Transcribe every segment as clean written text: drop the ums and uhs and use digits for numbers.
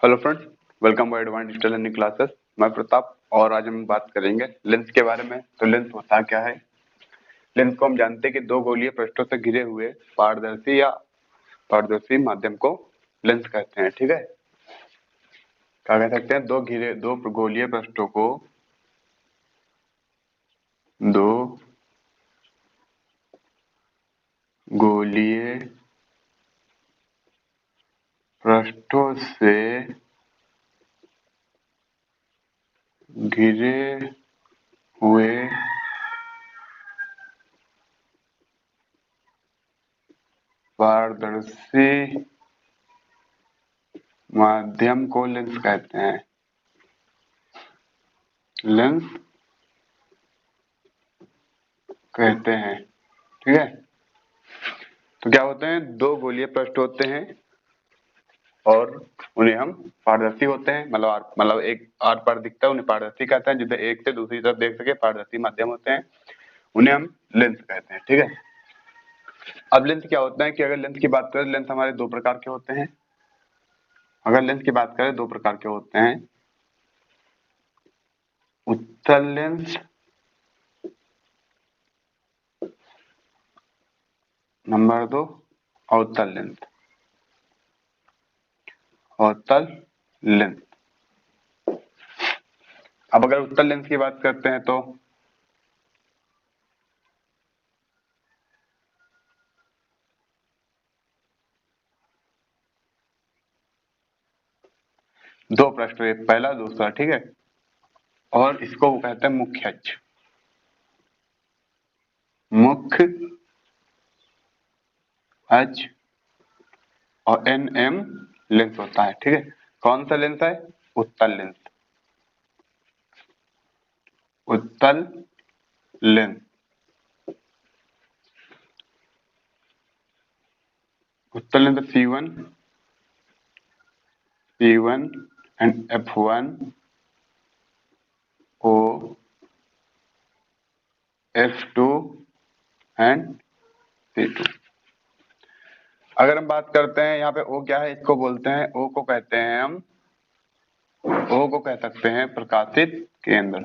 Hello friends, welcome by advance digital learning classes. मैं प्रताप और आज हम बात करेंगे लेंस के बारे में। तो लेंस होता क्या है? लेंस को हम जानते हैं कि दो गोलीय पृष्ठों से घिरे हुए पारदर्शी या पारदर्शी माध्यम को लेंस कहते हैं। ठीक है, क्या कह सकते हैं? दो गोलीय पृष्ठों को दो गोलीय पृष्ठों से घिरे हुए पारदर्शी माध्यम को लेंस कहते हैं। लेंस कहते हैं। ठीक है, तो क्या होते हैं? दो गोलीय पृष्ठ होते हैं और उन्हें हम पारदर्शी होते हैं, मतलब एक आर पार दिखता है, उन्हें पारदर्शी कहते हैं। जिसे एक से दूसरी तरफ देख सके, पारदर्शी माध्यम होते हैं, उन्हें हम लेंस कहते हैं। ठीक है, अब लेंस क्या होता है कि अगर लेंस की बात करें, लेंस हमारे दो प्रकार के होते हैं। अगर लेंस की बात करें, दो प्रकार के होते हैं, उत्तल लेंस, नंबर दो अवतल लेंस। अवतल लेंस। अब अगर उत्तल लेंस की बात करते हैं तो दो पृष्ठ, एक पहला दूसरा। ठीक है, और इसको वो कहते हैं मुख्य अक्ष। मुख्य अक्ष और एन एम लेंस होता है। ठीक है, कौन सा लेंस है? उत्तल लेंस। उत्तल लेंस। उत्तल lens C1, C1 and F1 O, F2 and C2। अगर हम बात करते हैं यहाँ पे O क्या है, इसको बोलते हैं, O को कहते हैं हम, O को कह सकते हैं प्रकाशित केंद्र।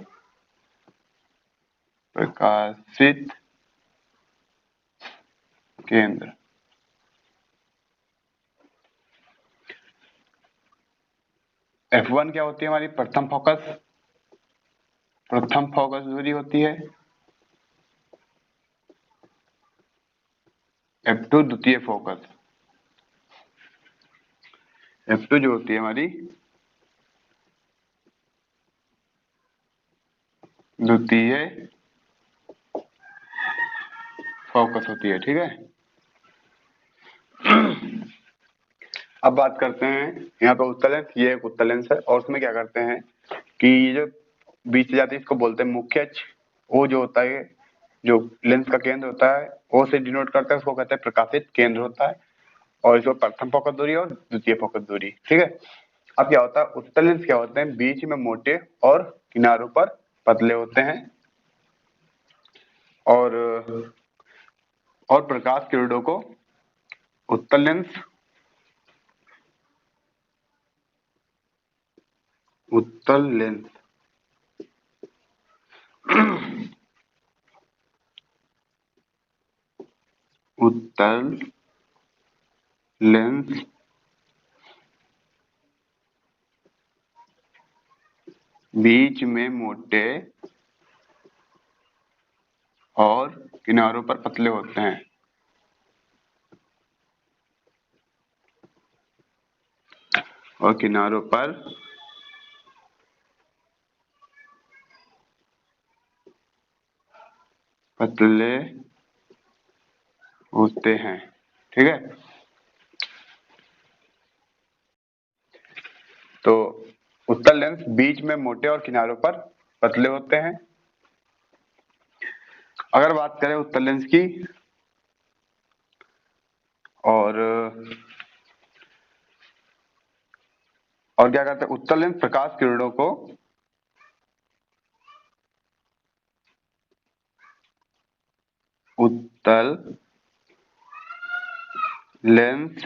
प्रकाशित केंद्र। F1 क्या होती है? हमारी प्रथम फोकस। प्रथम फोकस दूरी होती है। F2 द्वितीय फोकस। F2 जो होती है हमारी द्वितीय फोकस होती है। ठीक है, अब बात करते हैं यहाँ पे उत्तल लेंस। ये एक उत्तल लेंस है और उसमें क्या करते हैं कि ये जो बीच से जाती है, इसको बोलते हैं मुख्य अक्ष। वो जो होता है, जो लेंस का केंद्र होता है, वो से डिनोट करता है, उसको कहते हैं प्रकाशित केंद्र होता है। और इसको प्रथम फोकस दूरी और द्वितीय फोकस दूरी। ठीक है, अब क्या होता है, उत्तल लेंस क्या होते हैं? बीच में मोटे और किनारों पर पतले होते हैं और प्रकाश किरणों को उत्तल लेंस, उत्तल लेंस उत्तल लेंस बीच में मोटे और किनारों पर पतले होते हैं। और किनारों पर पतले होते हैं। ठीक है, तो उत्तल लेंस बीच में मोटे और किनारों पर पतले होते हैं। अगर बात करें उत्तल लेंस की, और क्या कहते हैं, उत्तल लेंस प्रकाश किरणों को उत्तल लेंस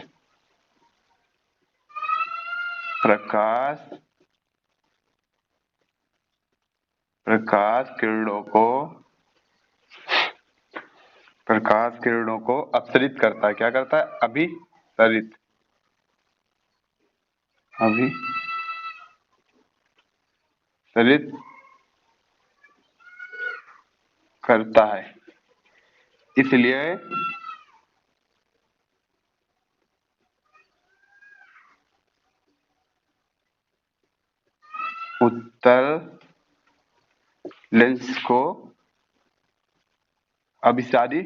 प्रकाश किरणों को अपसरित करता है। क्या करता है? अभिसरित करता है। इसलिए उत्तल लेंस को अभिसारी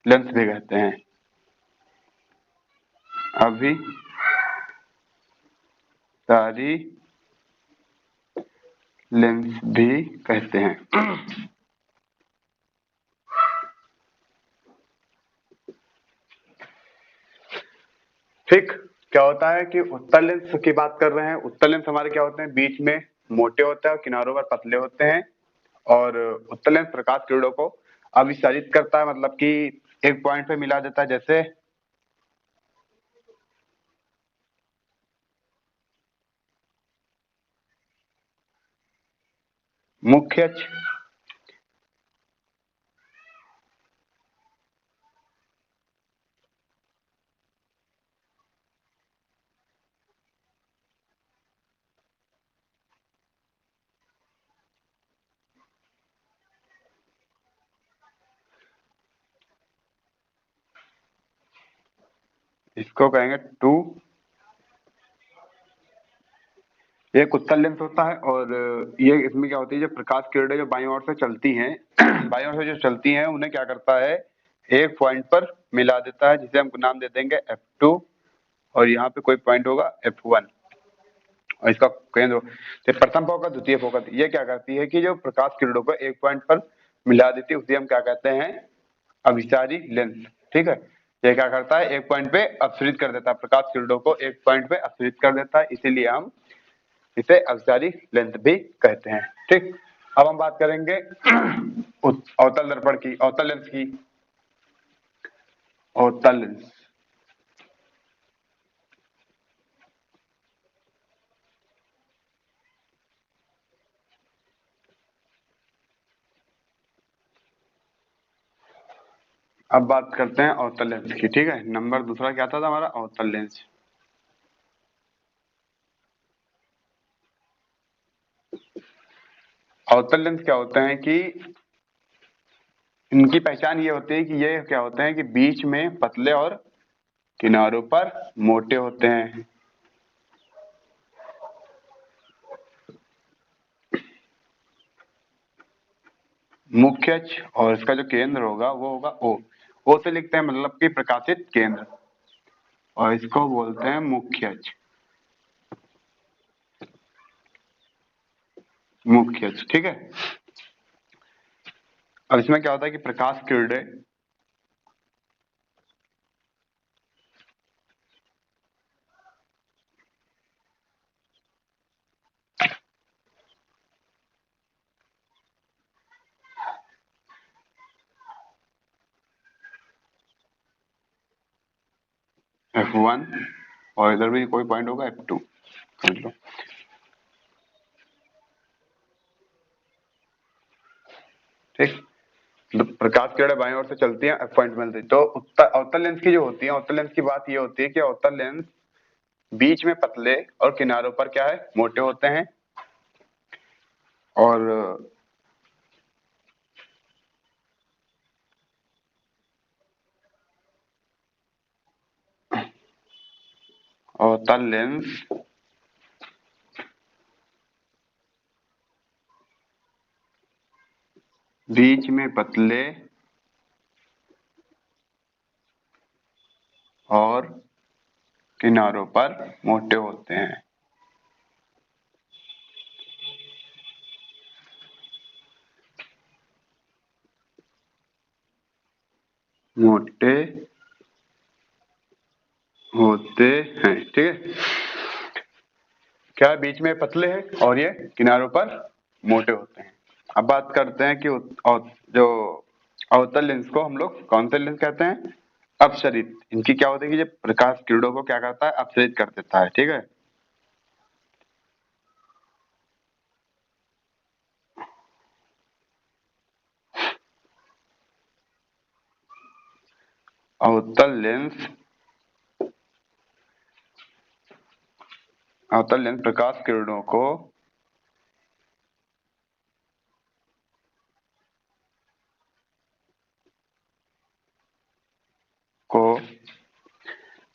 लेंस भी कहते हैं। अभिसारी लेंस भी कहते हैं। ठीक, क्या होता है कि उत्तल लेंस की बात कर रहे हैं। उत्तल लेंस हमारे क्या होते हैं? बीच में मोटे होते हैं और किनारों पर पतले होते हैं। और उत्तल लेंस प्रकाश किरणों को अभिसारित करता है, मतलब कि एक पॉइंट पे मिला देता है। जैसे मुख्य अक्ष, इसको कहेंगे टू। एक उत्तल लेंस होता है और ये इसमें क्या होती है, जो प्रकाश किरणें जो बाईं ओर से चलती हैं बाईं ओर से जो चलती हैं उन्हें क्या करता है, एक पॉइंट पर मिला देता है, जिसे हम नाम दे देंगे F2। और यहाँ पे कोई पॉइंट होगा F1 और इसका केंद्र। तो प्रथम फोकस, द्वितीय फोकस, ये क्या करती है कि जो प्रकाश किरणों को एक पॉइंट पर मिला देती है उसे हम क्या कहते हैं? अभिसारी लेंस। ठीक है, ये क्या करता है? एक पॉइंट पे अपसरित कर देता है, प्रकाश किरणों को एक पॉइंट पे अपसरित कर देता है, इसीलिए हम इसे अभिसारी लेंस भी कहते हैं। ठीक, अब हम बात करेंगे अवतल दर्पण की, अवतल लेंस की। अवतल लेंस, अब बात करते हैं अवतल लेंस की। ठीक है, नंबर दूसरा क्या था हमारा? अवतल लेंस। अवतल लेंस क्या होते हैं कि इनकी पहचान ये होती है कि ये क्या होते हैं कि बीच में पतले और किनारों पर मोटे होते हैं। मुख्य अक्ष और इसका जो केंद्र होगा वो होगा O से लिखते हैं, मतलब कि प्रकाशित केंद्र, और इसको बोलते हैं मुख्य अक्ष। मुख्य अक्ष, ठीक है। अब इसमें क्या होता है कि प्रकाश किरणें F1 और इधर भी कोई पॉइंट होगा F2, समझ लो। ठीक, तो प्रकाश किरणें बाईं ओर से चलती हैं, F पॉइंट मिलती है। तो अवतल लेंस की जो होती है, अवतल लेंस की बात ये होती है कि अवतल लेंस बीच में पतले और किनारों पर क्या है? मोटे होते हैं। और अवतल लेंस बीच में पतले और किनारों पर मोटे होते हैं। मोटे होते हैं, ठीक है। क्या है? बीच में पतले हैं और ये किनारों पर मोटे होते हैं। अब बात करते हैं कि जो अवतल लेंस को हम लोग कौन से लेंस कहते हैं? अपसरित। इनकी क्या होती है कि जब प्रकाश किरणों को क्या करता है? अपसरित कर देता है, ठीक है। अवतल लेंस प्रकाश किरणों को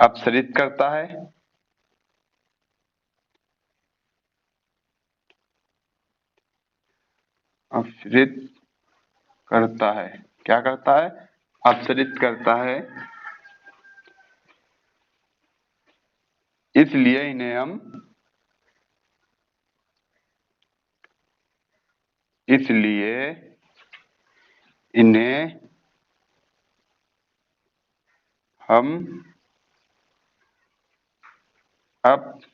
अपसरित करता है, क्या करता है? अपसरित करता है। इसलिए इन्हें हम अपसारी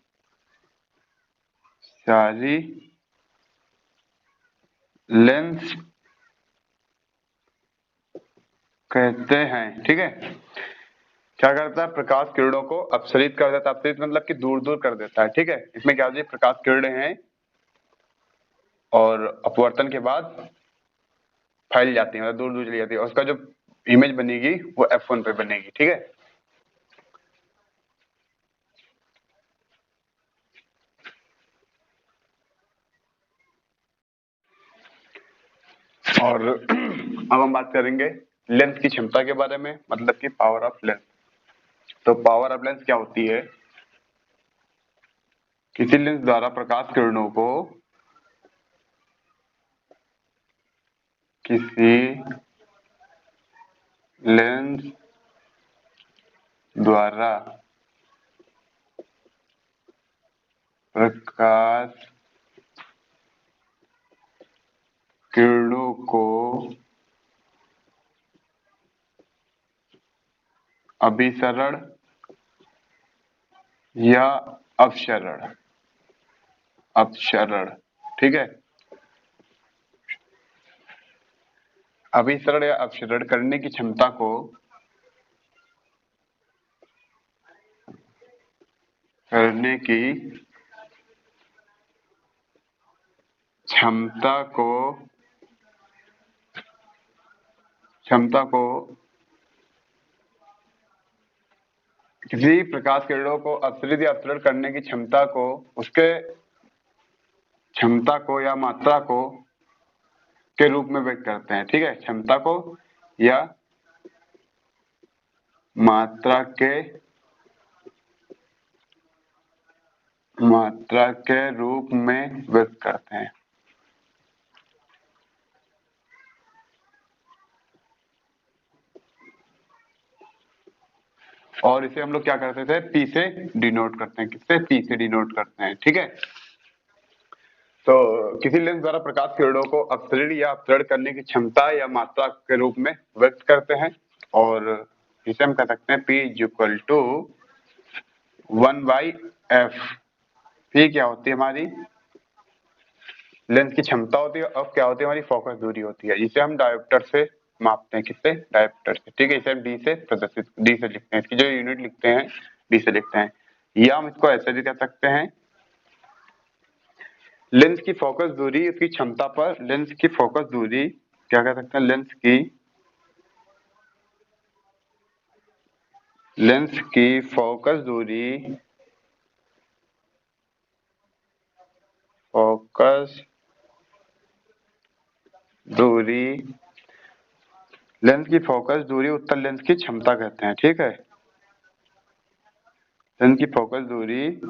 लेंस कहते हैं। ठीक है, क्या करता है? प्रकाश किरणों को अपसरित कर देता है। अपसरित मतलब कि दूर दूर कर देता है। ठीक है, इसमें क्या होती है? प्रकाश किरणें हैं और अपवर्तन के बाद फैल जाती है, मतलब दूर दूर चली जाती है, और उसका जो इमेज बनेगी वो F1 पे बनेगी। ठीक है, और अब हम बात करेंगे लेंस की क्षमता के बारे में, मतलब कि पावर ऑफ लेंस। तो पावर ऑफ लेंस क्या होती है? किसी लेंस द्वारा प्रकाश किरणों को किसी लेंस द्वारा प्रकाश किरणों को अभिसरण या अपसरण, ठीक है, अभिसरण या अपसरण करने की क्षमता को क्षमता को किसी प्रकाश किरणों को अपसरित या अपसरण करने की क्षमता को उसके क्षमता को या मात्रा को के रूप में व्यक्त करते हैं। ठीक है, क्षमता को या मात्रा के रूप में व्यक्त करते हैं। और इसे हम लोग क्या करते थे? पी से डिनोट करते हैं। किससे? पी से डिनोट करते हैं। ठीक है, तो किसी लेंस द्वारा प्रकाश किरणों को अपसरण या अपसरण करने की क्षमता या मात्रा के रूप में व्यक्त करते हैं, और इसे हम कह सकते हैं P is equal to 1/f। P क्या होती है? हमारी लेंस की क्षमता होती है, और क्या होती है? हमारी फोकस दूरी होती है, जिसे हम डायोप्टर से मापते हैं। किससे? डायोप्टर से। ठीक है, इसे हम डी से लिखते हैं। इसकी जो यूनिट लिखते हैं डी से लिखते हैं, या हम इसको ऐसे भी कह सकते हैं, लेंस की फोकस दूरी उसकी क्षमता पर लेंस की फोकस दूरी क्या कह सकते हैं? लेंस की फोकस दूरी लेंस की फोकस दूरी उत्तल लेंस की क्षमता कहते हैं। ठीक है, लेंस की फोकस दूरी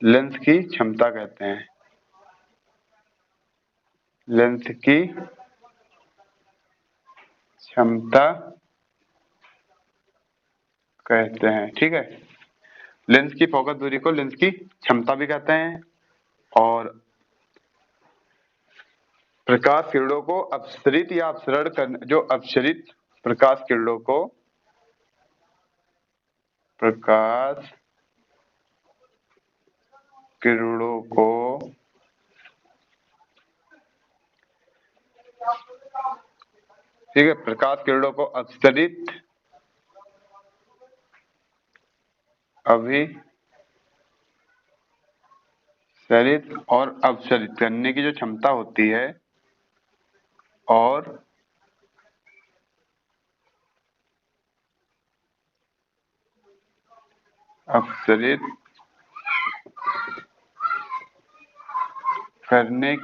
लेंस की क्षमता कहते हैं। लेंस की क्षमता कहते हैं। ठीक है, लेंस की फोकस दूरी को लेंस की क्षमता भी कहते हैं, और प्रकाश किरणों को अपसरित या अपसरण करने जो अपसरित प्रकाश किरणों को प्रकाश किरणों को ठीक है, प्रकाश किरणों को अपसरित और अपसरित करने की जो क्षमता होती है, और अपसरित करने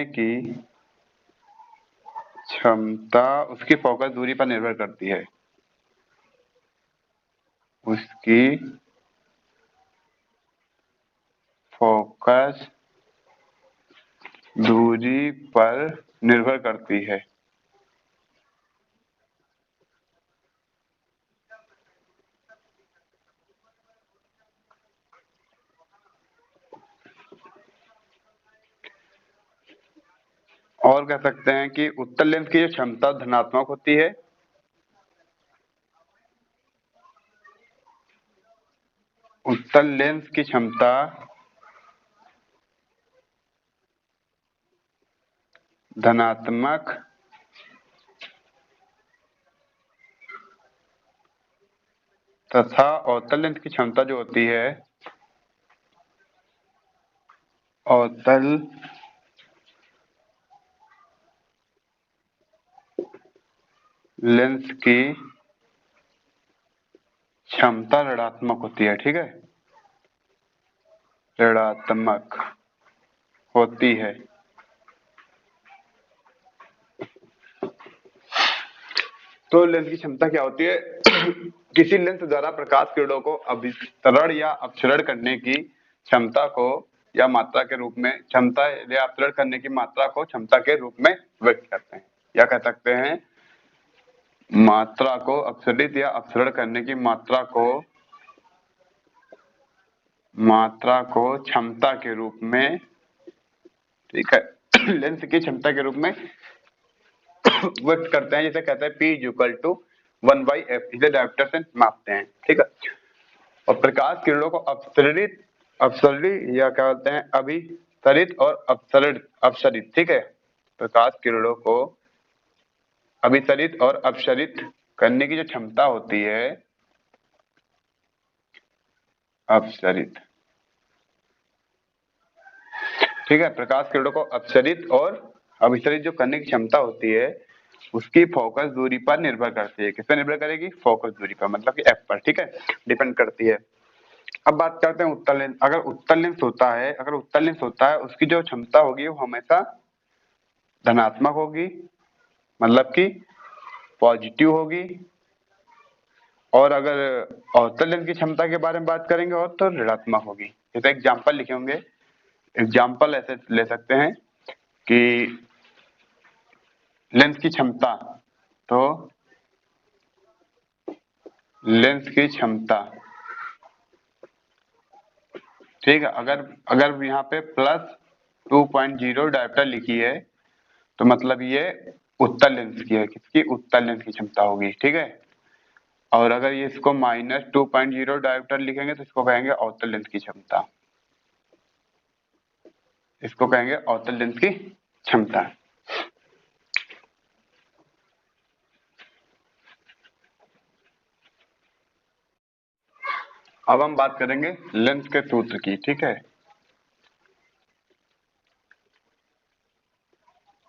की क्षमता उसकी फोकस दूरी पर निर्भर करती है। उसकी फोकस दूरी पर निर्भर करती है। और कह सकते हैं कि उत्तल लेंस की जो क्षमता धनात्मक होती है, उत्तल लेंस की क्षमता धनात्मक तथा अवतल लेंस की क्षमता जो होती है, अवतल लेंस की क्षमता ऋणात्मक होती है। ठीक है, ऋणात्मक होती है। तो लेंस की क्षमता क्या होती है? किसी लेंस द्वारा प्रकाश किरणों को अभिसरण या अपसरण करने की क्षमता को या मात्रा के रूप में क्षमता या अपसरण करने की मात्रा को क्षमता के रूप में व्यक्त करते हैं, या कह सकते हैं मात्रा को अपसरित या अपसरण करने की मात्रा को क्षमता के रूप में, ठीक है, लेंस की क्षमता के रूप में व्यक्त करते हैं। जैसे कहते हैं P = 1/f, इसे डायोप्टर से मापते हैं। ठीक है, और प्रकाश किरणों को अपसरित या क्या बोलते हैं अभिसरित और अपसरित, ठीक है, प्रकाश किरणों को अभिसरित और अपसरित करने की जो क्षमता होती है, अपसरित, ठीक है, प्रकाश किरणों को अपसरित और अभिसरित जो करने की क्षमता होती है, उसकी फोकस दूरी पर निर्भर करती है। किस पर निर्भर करेगी? फोकस दूरी पर, मतलब कि एफ पर, ठीक है, डिपेंड करती है। अब बात करते हैं उत्तल लेंस। अगर उत्तल लेंस होता है, उसकी जो क्षमता होगी वो हमेशा धनात्मक होगी, मतलब कि पॉजिटिव होगी। और अगर अवतल लेंस की क्षमता के बारे में बात करेंगे और तो ऋणात्मक होगी। जैसे एग्जाम्पल लिखे होंगे, एग्जाम्पल ऐसे ले सकते हैं कि लेंस की क्षमता, तो लेंस की क्षमता, ठीक है, अगर यहाँ पे +2.0 डायोप्टर लिखी है तो मतलब ये उत्तल लेंस की है। किसकी? उत्तल लेंस की क्षमता होगी। ठीक है, और अगर ये इसको -2.0 डायोप्टर लिखेंगे तो इसको कहेंगे अवतल लेंस की क्षमता, इसको कहेंगे अवतल लेंस की क्षमता। अब हम बात करेंगे लेंस के सूत्र की। ठीक है,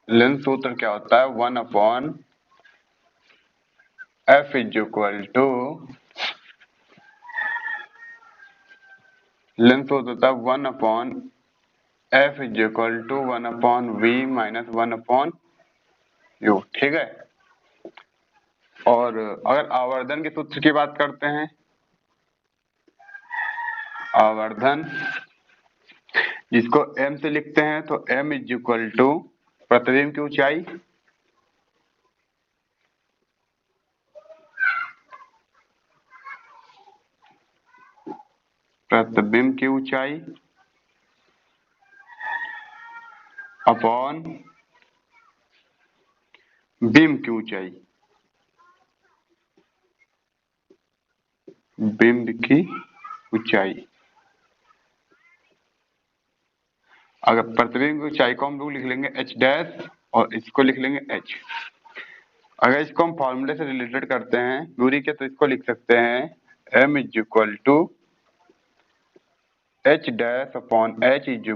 लेंस सूत्र क्या होता है? 1/f लेंस सूत्र होता है 1/f = 1/v - 1/u। ठीक है, और अगर आवर्धन के सूत्र की बात करते हैं, आवर्धन जिसको m से लिखते हैं, तो m = प्रतिबिंब की ऊंचाई अपॉन बीम की ऊंचाई, बिंब की ऊंचाई। अगर प्रतिबिंब की ऊंचाई को हम लोग लिख लेंगे h' और इसको लिख लेंगे h। अगर इसको हम फॉर्मूले से रिलेटेड करते हैं दूरी के, तो इसको लिख सकते हैं m = h' upon h =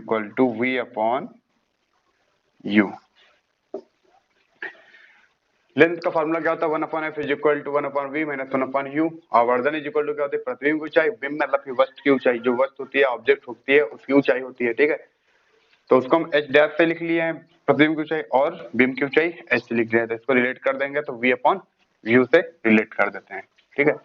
v/u। Length का फॉर्मूला क्या होता है 1/f is equal to 1/v minus 1/u और वर्धन इज इक्वल टू क्या होती है प्रतिबिंब की ऊंचाई, बिंब मतलब कि वस्तु की ऊंचाई, जो वस्तु होती है ऑब्जेक्ट होती है उसकी ऊंचाई होती है, ठीक है। तो उसको हम h डैश से लिख लिए हैं प्रतिबिंब की ऊंचाई और बिंब की ऊंचाई h से लिख दिया है, तो इसको रिलेट कर देंगे तो v/u से रिलेट कर देते हैं, ठीक है।